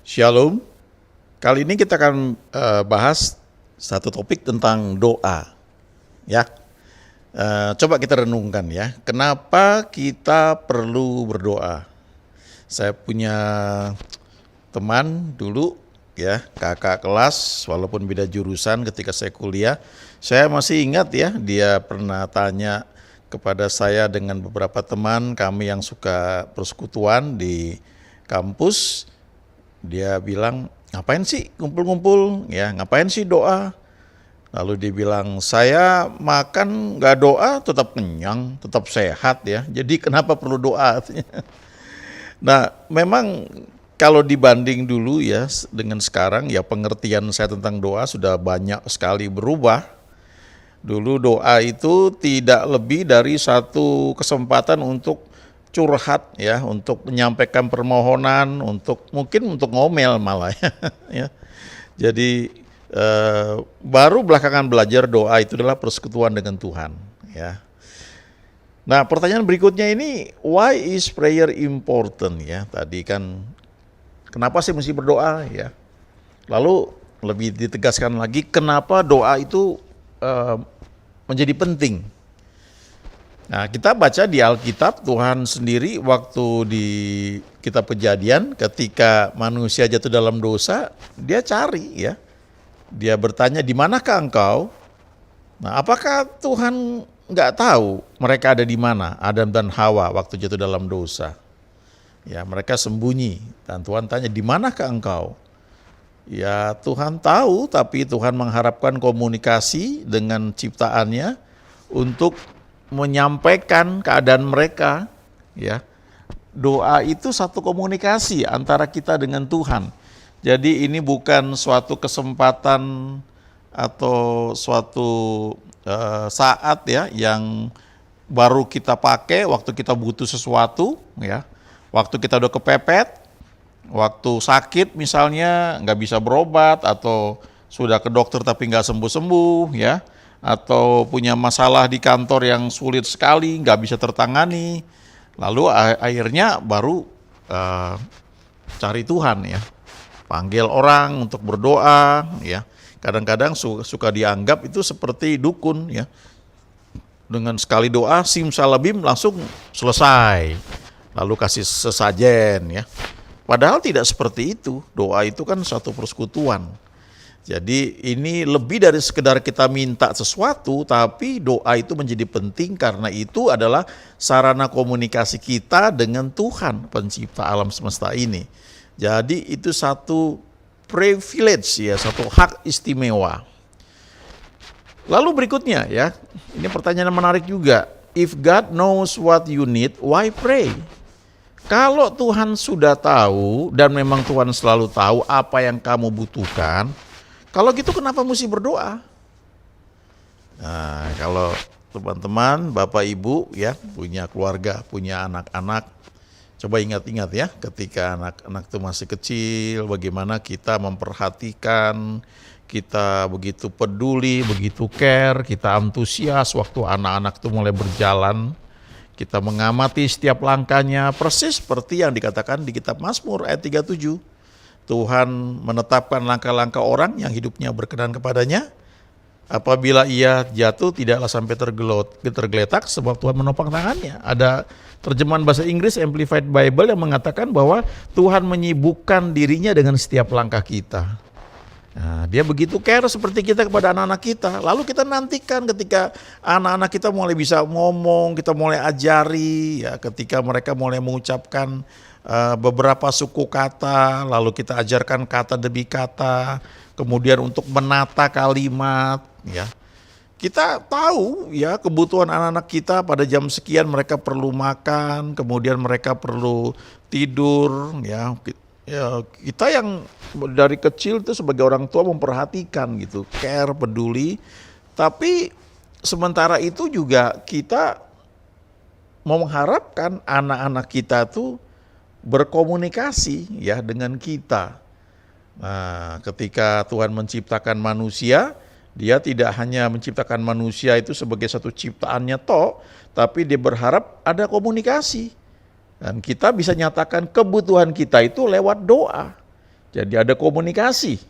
Shalom. Kali ini kita akan bahas satu topik tentang doa. Ya, coba kita renungkan ya. Kenapa kita perlu berdoa? Saya punya teman dulu ya, kakak kelas, walaupun beda jurusan ketika saya kuliah. Saya masih ingat ya, dia pernah tanya kepada saya dengan beberapa teman kami yang suka persekutuan di kampus. Dia bilang, ngapain sih kumpul-kumpul, ya ngapain sih doa? Lalu dia bilang, saya makan nggak doa tetap kenyang, tetap sehat ya. Jadi kenapa perlu doa? Nah, memang kalau dibanding dulu ya dengan sekarang ya pengertian saya tentang doa sudah banyak sekali berubah. Dulu doa itu tidak lebih dari satu kesempatan untuk curhat ya, untuk menyampaikan permohonan, untuk mungkin untuk ngomel malah ya. Ya. Jadi baru belakangan belajar doa itu adalah persekutuan dengan Tuhan ya. Nah, pertanyaan berikutnya ini, why is prayer important ya? Tadi kan kenapa sih mesti berdoa ya? Lalu lebih ditegaskan lagi kenapa doa itu menjadi penting. Nah, kita baca di Alkitab, Tuhan sendiri waktu di kitab Kejadian ketika manusia jatuh dalam dosa, dia cari ya. Dia bertanya, di manakah engkau? Nah, apakah Tuhan nggak tahu mereka ada di mana, Adam dan Hawa waktu jatuh dalam dosa? Ya, mereka sembunyi dan Tuhan tanya, di manakah engkau? Ya, Tuhan tahu, tapi Tuhan mengharapkan komunikasi dengan ciptaannya untuk menyampaikan keadaan mereka ya. Doa itu satu komunikasi antara kita dengan Tuhan. Jadi ini bukan suatu kesempatan atau suatu saat ya yang baru kita pakai waktu kita butuh sesuatu ya. Waktu kita udah kepepet, waktu sakit misalnya nggak bisa berobat atau sudah ke dokter tapi nggak sembuh-sembuh ya, atau punya masalah di kantor yang sulit sekali nggak bisa tertangani, lalu akhirnya baru cari Tuhan ya, panggil orang untuk berdoa ya. Kadang-kadang suka dianggap itu seperti dukun ya, dengan sekali doa simsalabim langsung selesai, lalu kasih sesajen ya. Padahal tidak seperti itu. Doa itu kan satu persekutuan. Jadi ini lebih dari sekedar kita minta sesuatu, tapi doa itu menjadi penting karena itu adalah sarana komunikasi kita dengan Tuhan, pencipta alam semesta ini. Jadi itu satu privilege ya, satu hak istimewa. Lalu berikutnya ya, ini pertanyaan menarik juga. If God knows what you need, why pray? Kalau Tuhan sudah tahu dan memang Tuhan selalu tahu apa yang kamu butuhkan, kalau gitu kenapa mesti berdoa? Nah, kalau teman-teman, Bapak Ibu ya, punya keluarga, punya anak-anak, coba ingat-ingat ya, ketika anak-anak itu masih kecil, bagaimana kita memperhatikan, kita begitu peduli, begitu care, kita antusias waktu anak-anak itu mulai berjalan. Kita mengamati setiap langkahnya, persis seperti yang dikatakan di kitab Mazmur ayat 37. Tuhan menetapkan langkah-langkah orang yang hidupnya berkenan kepadanya. Apabila ia jatuh tidaklah sampai tergeletak sebab Tuhan menopang tangannya. Ada terjemahan bahasa Inggris Amplified Bible yang mengatakan bahwa Tuhan menyibukkan dirinya dengan setiap langkah kita. Nah, dia begitu care seperti kita kepada anak-anak kita. Lalu kita nantikan ketika anak-anak kita mulai bisa ngomong, kita mulai ajari ya, ketika mereka mulai mengucapkan beberapa suku kata, lalu kita ajarkan kata demi kata, kemudian untuk menata kalimat ya. Kita tahu ya kebutuhan anak-anak kita pada jam sekian mereka perlu makan, kemudian mereka perlu tidur ya. Ya, kita yang dari kecil itu sebagai orang tua memperhatikan gitu, care, peduli. Tapi sementara itu juga kita mau mengharapkan anak-anak kita tuh berkomunikasi ya dengan kita. Nah, ketika Tuhan menciptakan manusia, Dia tidak hanya menciptakan manusia itu sebagai satu ciptaannya toh, tapi Dia berharap ada komunikasi. Dan kita bisa nyatakan kebutuhan kita itu lewat doa. Jadi ada komunikasi.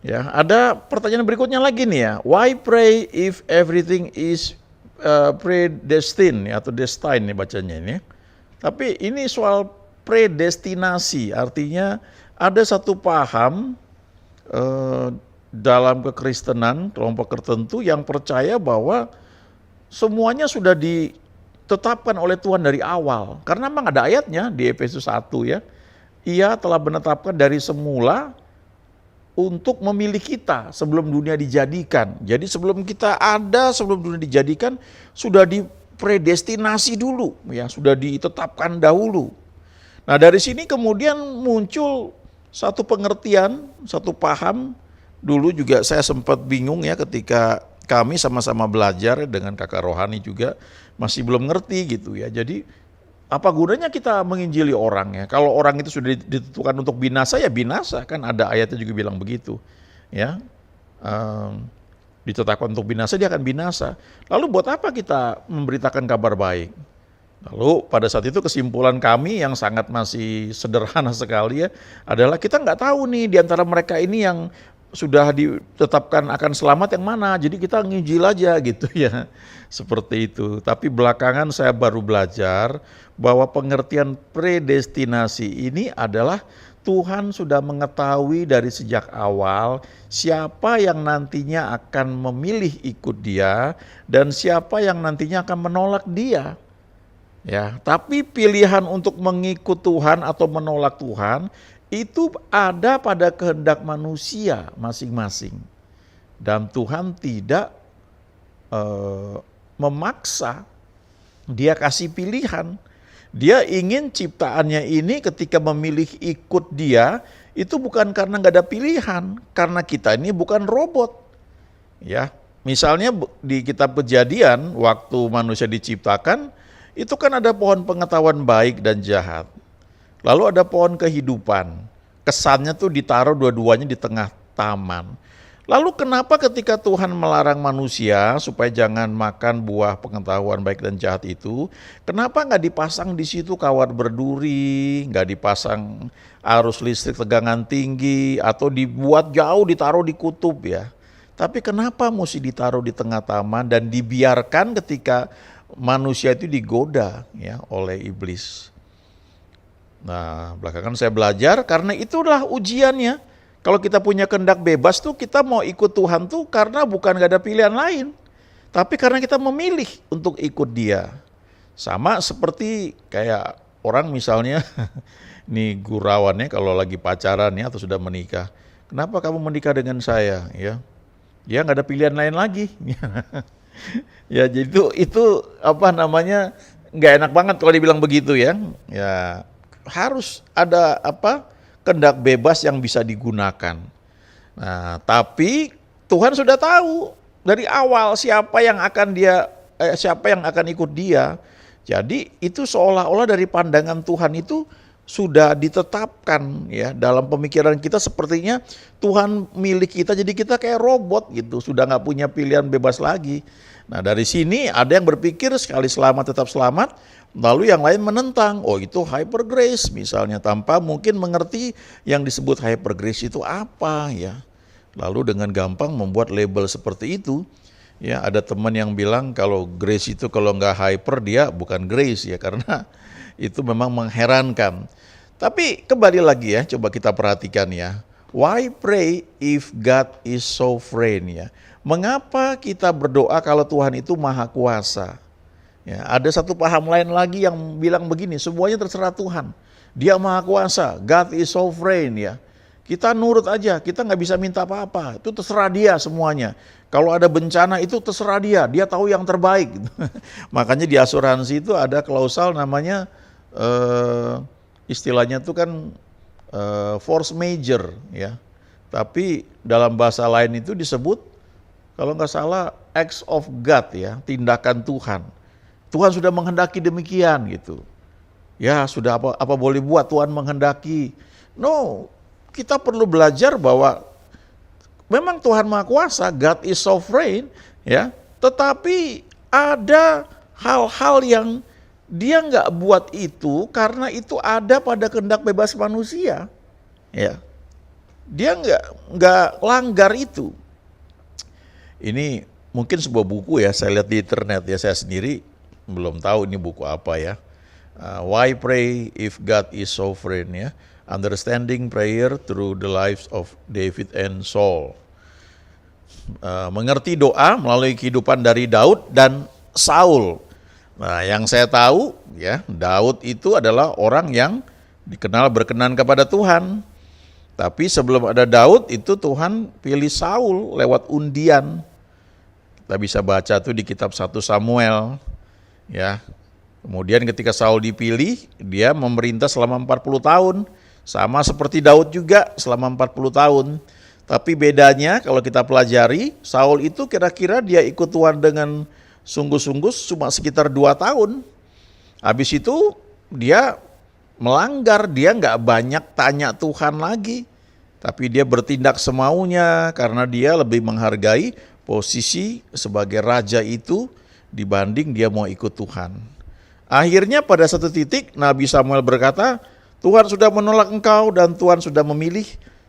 Ya, ada pertanyaan berikutnya lagi nih ya. Why pray if everything is predestined atau destined nih bacanya ini. Tapi ini soal predestinasi, artinya ada satu paham dalam kekristenan kelompok tertentu yang percaya bahwa semuanya sudah ditetapkan oleh Tuhan dari awal. Karena memang ada ayatnya di Efesus 1 ya. Ia telah menetapkan dari semula untuk memilih kita sebelum dunia dijadikan. Jadi sebelum kita ada, sebelum dunia dijadikan, sudah dipredestinasi dulu, ya, sudah ditetapkan dahulu. Nah dari sini kemudian muncul satu pengertian, satu paham. Dulu juga saya sempat bingung ya ketika kami sama-sama belajar dengan kakak rohani juga masih belum ngerti gitu ya. Jadi apa gunanya kita menginjili orang ya? Kalau orang itu sudah ditentukan untuk binasa ya binasa, kan ada ayatnya juga bilang begitu, ya. Ditetapkan untuk binasa dia akan binasa. Lalu buat apa kita memberitakan kabar baik? Lalu pada saat itu kesimpulan kami yang sangat masih sederhana sekali ya adalah kita nggak tahu nih di antara mereka ini yang sudah ditetapkan akan selamat yang mana, jadi kita nginjil aja gitu ya, seperti itu. Tapi belakangan saya baru belajar bahwa pengertian predestinasi ini adalah Tuhan sudah mengetahui dari sejak awal siapa yang nantinya akan memilih ikut Dia dan siapa yang nantinya akan menolak Dia. Ya, tapi pilihan untuk mengikut Tuhan atau menolak Tuhan itu ada pada kehendak manusia masing-masing. Dan Tuhan tidak memaksa, Dia kasih pilihan. Dia ingin ciptaannya ini ketika memilih ikut Dia, itu bukan karena nggak ada pilihan, karena kita ini bukan robot. Ya, misalnya di kitab Kejadian, waktu manusia diciptakan, itu kan ada pohon pengetahuan baik dan jahat. Lalu ada pohon kehidupan, kesannya tuh ditaruh dua-duanya di tengah taman. Lalu kenapa ketika Tuhan melarang manusia supaya jangan makan buah pengetahuan baik dan jahat itu, kenapa nggak dipasang di situ kawat berduri, nggak dipasang arus listrik tegangan tinggi, atau dibuat jauh ditaruh di kutub ya? Tapi kenapa mesti ditaruh di tengah taman dan dibiarkan ketika manusia itu digoda ya oleh iblis? Nah, belakangan saya belajar karena itulah ujiannya. Kalau kita punya kehendak bebas tuh kita mau ikut Tuhan tuh karena bukan gak ada pilihan lain. Tapi karena kita memilih untuk ikut Dia. Sama seperti kayak orang misalnya, nih gurauannya kalau lagi pacaran ya atau sudah menikah. Kenapa kamu menikah dengan saya? Ya, dia gak ada pilihan lain lagi. Ya jadi itu apa namanya, gak enak banget kalau dibilang begitu ya. Ya, harus ada kehendak bebas yang bisa digunakan. Nah, tapi Tuhan sudah tahu dari awal siapa yang akan ikut Dia. Jadi itu seolah-olah dari pandangan Tuhan itu sudah ditetapkan ya dalam pemikiran kita, sepertinya Tuhan milik kita, jadi kita kayak robot gitu, sudah nggak punya pilihan bebas lagi. Nah dari sini ada yang berpikir sekali selamat tetap selamat, lalu yang lain menentang, oh itu hyper grace misalnya, tanpa mungkin mengerti yang disebut hyper grace itu apa ya. Lalu dengan gampang membuat label seperti itu. Ya, ada teman yang bilang kalau grace itu kalau nggak hyper dia bukan grace ya, karena itu memang mengherankan. Tapi kembali lagi ya, coba kita perhatikan ya. Why pray if God is sovereign ya? Mengapa kita berdoa kalau Tuhan itu maha kuasa? Ya, ada satu paham lain lagi yang bilang begini, semuanya terserah Tuhan. Dia maha kuasa, God is sovereign ya. Kita nurut aja, kita nggak bisa minta apa-apa, itu terserah Dia semuanya. Kalau ada bencana itu terserah Dia tahu yang terbaik. Makanya di asuransi itu ada klausal namanya, istilahnya itu kan force major ya. Tapi dalam bahasa lain itu disebut, kalau nggak salah, acts of God ya, tindakan Tuhan. Tuhan sudah menghendaki demikian gitu. Ya sudah apa boleh buat, Tuhan menghendaki. No, kita perlu belajar bahwa memang Tuhan Maha Kuasa, God is sovereign ya, tetapi ada hal-hal yang Dia nggak buat itu karena itu ada pada kehendak bebas manusia. ya. Dia nggak langgar itu. Ini mungkin sebuah buku ya, saya lihat di internet ya, saya sendiri belum tahu ini buku apa ya. Why Pray If God is Sovereign ya. Understanding Prayer Through the Lives of David and Saul. Mengerti doa melalui kehidupan dari Daud dan Saul. Nah, yang saya tahu ya, Daud itu adalah orang yang dikenal berkenan kepada Tuhan. Tapi sebelum ada Daud itu Tuhan pilih Saul lewat undian. Kita bisa baca tuh di kitab 1 Samuel. Ya. Kemudian ketika Saul dipilih, dia memerintah selama 40 tahun. Sama seperti Daud juga selama 40 tahun. Tapi bedanya kalau kita pelajari, Saul itu kira-kira dia ikut Tuhan dengan sungguh-sungguh cuma sekitar 2 tahun. Habis itu dia melanggar, dia nggak banyak tanya Tuhan lagi. Tapi dia bertindak semaunya karena dia lebih menghargai posisi sebagai raja itu dibanding dia mau ikut Tuhan. Akhirnya pada satu titik Nabi Samuel berkata, Tuhan sudah menolak engkau dan Tuhan sudah memilih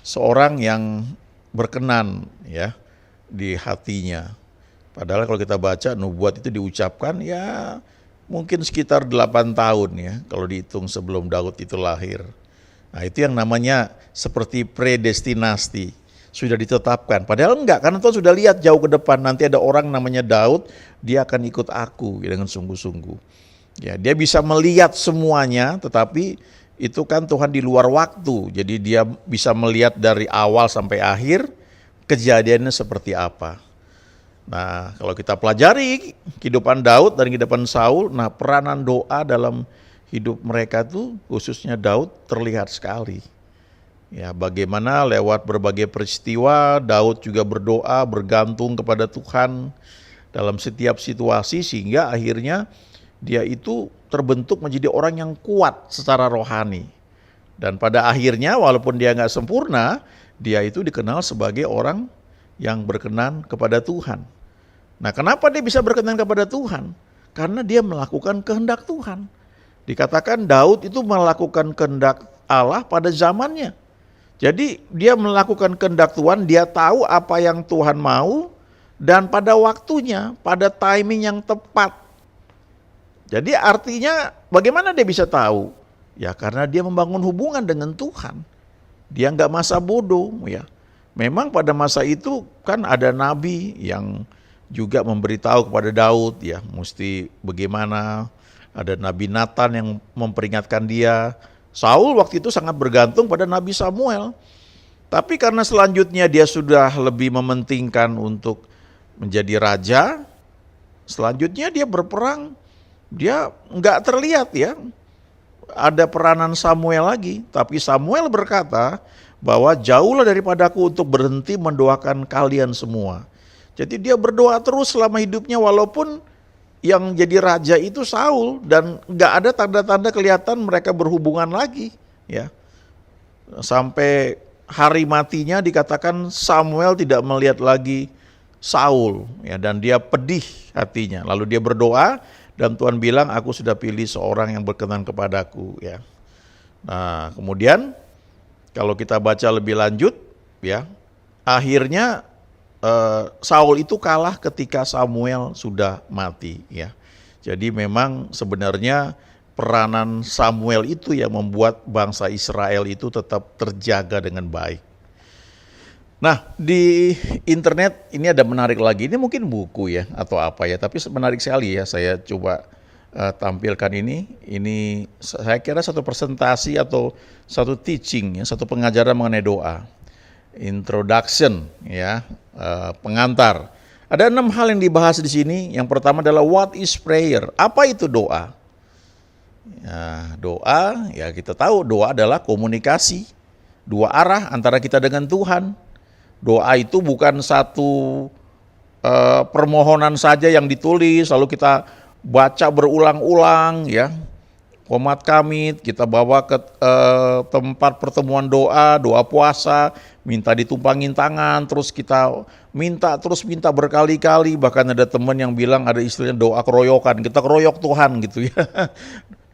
seorang yang berkenan ya di hatinya. Padahal kalau kita baca nubuat itu diucapkan ya mungkin sekitar 8 tahun ya kalau dihitung sebelum Daud itu lahir. Nah itu yang namanya seperti predestinasi, sudah ditetapkan. Padahal enggak, karena Tuhan sudah lihat jauh ke depan nanti ada orang namanya Daud, dia akan ikut aku dengan sungguh-sungguh. Ya, dia bisa melihat semuanya, tetapi itu kan Tuhan di luar waktu. Jadi dia bisa melihat dari awal sampai akhir kejadiannya seperti apa. Nah, kalau kita pelajari kehidupan Daud dan kehidupan Saul, nah peranan doa dalam hidup mereka tuh khususnya Daud terlihat sekali. Ya, bagaimana lewat berbagai peristiwa Daud juga berdoa, bergantung kepada Tuhan dalam setiap situasi sehingga akhirnya dia itu terbentuk menjadi orang yang kuat secara rohani. Dan pada akhirnya walaupun dia nggak sempurna, dia itu dikenal sebagai orang yang berkenan kepada Tuhan. Nah, kenapa dia bisa berkenan kepada Tuhan? Karena dia melakukan kehendak Tuhan. Dikatakan Daud itu melakukan kehendak Allah pada zamannya. Jadi dia melakukan kehendak Tuhan, dia tahu apa yang Tuhan mau dan pada waktunya, pada timing yang tepat. Jadi artinya bagaimana dia bisa tahu? Ya karena dia membangun hubungan dengan Tuhan. Dia nggak masa bodoh ya. Memang pada masa itu kan ada nabi yang juga memberitahu kepada Daud ya mesti bagaimana. Ada Nabi Nathan yang memperingatkan dia. Saul waktu itu sangat bergantung pada Nabi Samuel. Tapi karena selanjutnya dia sudah lebih mementingkan untuk menjadi raja, selanjutnya dia berperang. Dia nggak terlihat ya ada peranan Samuel lagi. Tapi Samuel berkata bahwa jauhlah daripadaku untuk berhenti mendoakan kalian semua. Jadi dia berdoa terus selama hidupnya walaupun yang jadi raja itu Saul dan nggak ada tanda-tanda kelihatan mereka berhubungan lagi ya. Sampai hari matinya dikatakan Samuel tidak melihat lagi Saul ya dan dia pedih hatinya. Lalu dia berdoa dan Tuhan bilang aku sudah pilih seorang yang berkenan kepadaku ya. Nah, kemudian kalau kita baca lebih lanjut ya, akhirnya Saul itu kalah ketika Samuel sudah mati ya. Jadi memang sebenarnya peranan Samuel itu yang membuat bangsa Israel itu tetap terjaga dengan baik. Nah, di internet ini ada menarik lagi. Ini mungkin buku ya atau apa ya, tapi menarik sekali ya. Saya coba tampilkan ini. Ini saya kira satu presentasi atau satu teaching ya, satu pengajaran mengenai doa. Introduction ya, pengantar. Ada 6 hal yang dibahas di sini. Yang pertama adalah what is prayer? Apa itu doa? Ya, doa ya kita tahu doa adalah komunikasi 2 arah antara kita dengan Tuhan. Doa itu bukan satu permohonan saja yang ditulis lalu kita baca berulang-ulang ya. Qomat kamit kita bawa ke tempat pertemuan doa, doa puasa, minta ditumpangin tangan, terus kita minta berkali-kali. Bahkan ada teman yang bilang ada istilahnya doa keroyokan, kita keroyok Tuhan gitu ya.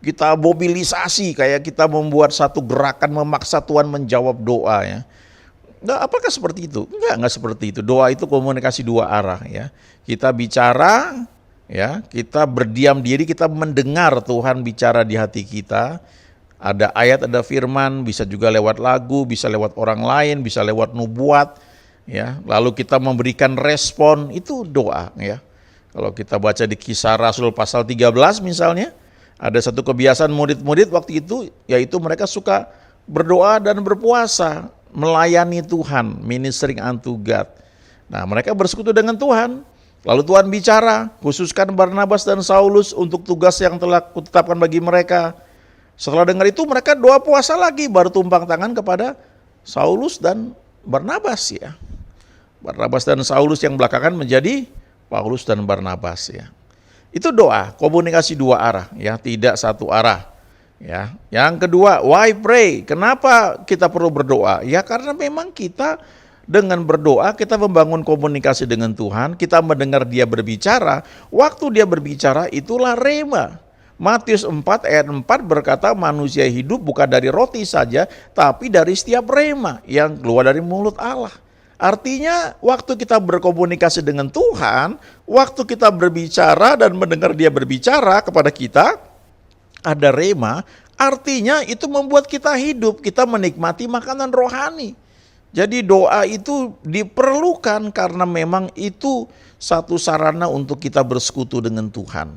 kita mobilisasi, kayak kita membuat satu gerakan memaksa Tuhan menjawab doa ya. Nah, apakah seperti itu? Enggak seperti itu. Doa itu komunikasi dua arah ya. Kita bicara ya, kita berdiam diri, kita mendengar Tuhan bicara di hati kita. Ada ayat, ada firman, bisa juga lewat lagu, bisa lewat orang lain, bisa lewat nubuat ya. Lalu kita memberikan respon, itu doa ya. Kalau kita baca di Kisah Rasul pasal 13 misalnya, ada satu kebiasaan murid-murid waktu itu, yaitu mereka suka berdoa dan berpuasa, melayani Tuhan, ministering unto God. Nah, mereka bersekutu dengan Tuhan. Lalu Tuhan bicara, khususkan Barnabas dan Saulus untuk tugas yang telah kutetapkan bagi mereka. Setelah dengar itu mereka doa puasa lagi, baru tumpang tangan kepada Saulus dan Barnabas ya. Barnabas dan Saulus yang belakangan menjadi Paulus dan Barnabas ya. Itu doa, komunikasi dua arah ya, tidak satu arah. Ya. Yang kedua, why pray? Kenapa kita perlu berdoa? Ya karena memang kita dengan berdoa kita membangun komunikasi dengan Tuhan, kita mendengar Dia berbicara. Waktu Dia berbicara itulah rema. Matius 4 ayat 4 berkata manusia hidup bukan dari roti saja, tapi dari setiap rema yang keluar dari mulut Allah. Artinya waktu kita berkomunikasi dengan Tuhan, waktu kita berbicara dan mendengar Dia berbicara kepada kita, ada rema, artinya itu membuat kita hidup, kita menikmati makanan rohani. Jadi doa itu diperlukan karena memang itu satu sarana untuk kita bersekutu dengan Tuhan.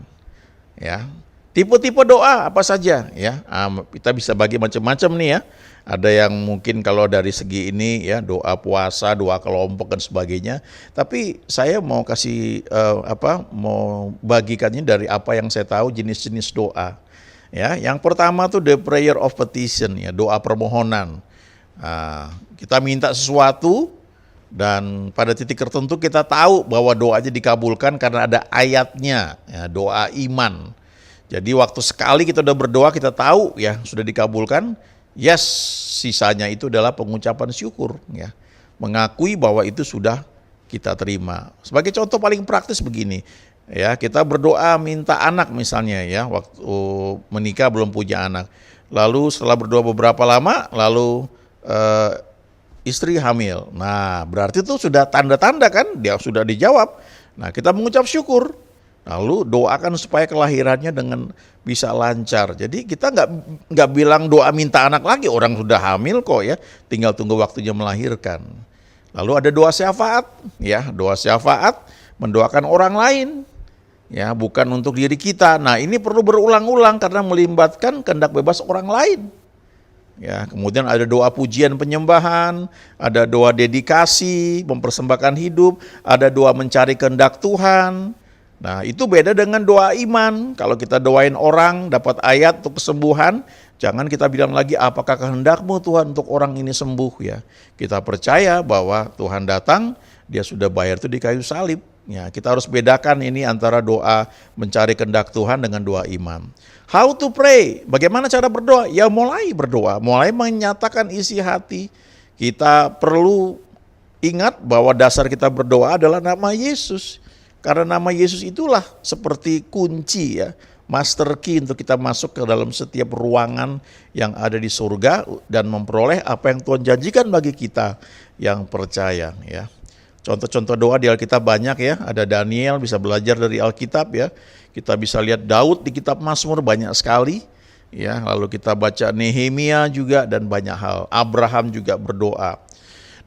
Ya. Tipe-tipe doa apa saja ya? Kita bisa bagi macam-macam nih ya. Ada yang mungkin kalau dari segi ini ya doa puasa, doa kelompok dan sebagainya. Tapi saya mau kasih mau bagikannya dari apa yang saya tahu jenis-jenis doa. Ya, yang pertama tuh the prayer of petition ya, doa permohonan. Kita minta sesuatu dan pada titik tertentu kita tahu bahwa doanya dikabulkan karena ada ayatnya, ya, doa iman. Jadi waktu sekali kita udah berdoa kita tahu ya sudah dikabulkan, yes, sisanya itu adalah pengucapan syukur ya. Mengakui bahwa itu sudah kita terima. Sebagai contoh paling praktis begini, ya kita berdoa minta anak misalnya ya, waktu menikah belum punya anak. Lalu setelah berdoa beberapa lama, lalu istri hamil. Nah berarti itu sudah tanda-tanda kan, dia sudah dijawab. Nah kita mengucap syukur. Lalu doakan supaya kelahirannya dengan bisa lancar. Jadi kita nggak bilang doa minta anak lagi, orang sudah hamil kok ya, tinggal tunggu waktunya melahirkan. Lalu ada doa syafaat, ya doa syafaat mendoakan orang lain, ya bukan untuk diri kita. Nah ini perlu berulang-ulang karena melibatkan kehendak bebas orang lain. Ya kemudian ada doa pujian penyembahan, ada doa dedikasi, mempersembahkan hidup, ada doa mencari kehendak Tuhan. Nah itu beda dengan doa iman. Kalau kita doain orang dapat ayat untuk kesembuhan, jangan kita bilang lagi apakah kehendakmu Tuhan untuk orang ini sembuh ya. Kita percaya bahwa Tuhan datang, Dia sudah bayar itu di kayu salib. Ya, kita harus bedakan ini antara doa mencari kehendak Tuhan dengan doa iman. How to pray? Bagaimana cara berdoa? Ya mulai berdoa, mulai menyatakan isi hati. Kita perlu ingat bahwa dasar kita berdoa adalah nama Yesus. Karena nama Yesus itulah seperti kunci ya, master key untuk kita masuk ke dalam setiap ruangan yang ada di surga dan memperoleh apa yang Tuhan janjikan bagi kita yang percaya ya. Contoh-contoh doa di Alkitab banyak ya, ada Daniel, bisa belajar dari Alkitab ya. Kita bisa lihat Daud di kitab Mazmur banyak sekali ya, lalu kita baca Nehemia juga dan banyak hal. Abraham juga berdoa.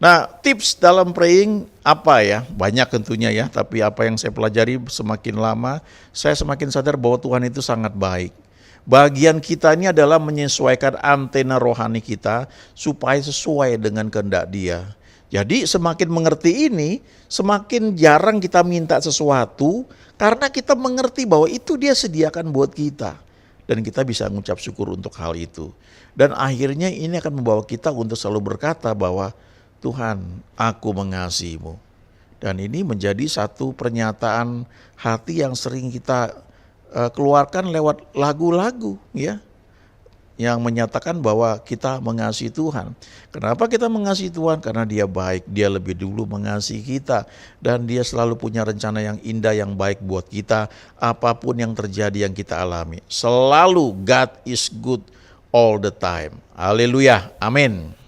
Nah, tips dalam praying apa ya? Banyak tentunya ya, tapi apa yang saya pelajari semakin lama, saya semakin sadar bahwa Tuhan itu sangat baik. Bagian kita ini adalah menyesuaikan antena rohani kita supaya sesuai dengan kehendak Dia. Jadi semakin mengerti ini, semakin jarang kita minta sesuatu karena kita mengerti bahwa itu Dia sediakan buat kita. Dan kita bisa mengucap syukur untuk hal itu. Dan akhirnya ini akan membawa kita untuk selalu berkata bahwa Tuhan, aku mengasihimu. Dan ini menjadi satu pernyataan hati yang sering kita keluarkan lewat lagu-lagu ya. yang menyatakan bahwa kita mengasihi Tuhan. Kenapa kita mengasihi Tuhan? Karena Dia baik, Dia lebih dulu mengasihi kita, dan Dia selalu punya rencana yang indah, yang baik buat kita. Apapun yang terjadi, yang kita alami, selalu God is good all the time. Haleluya, amin.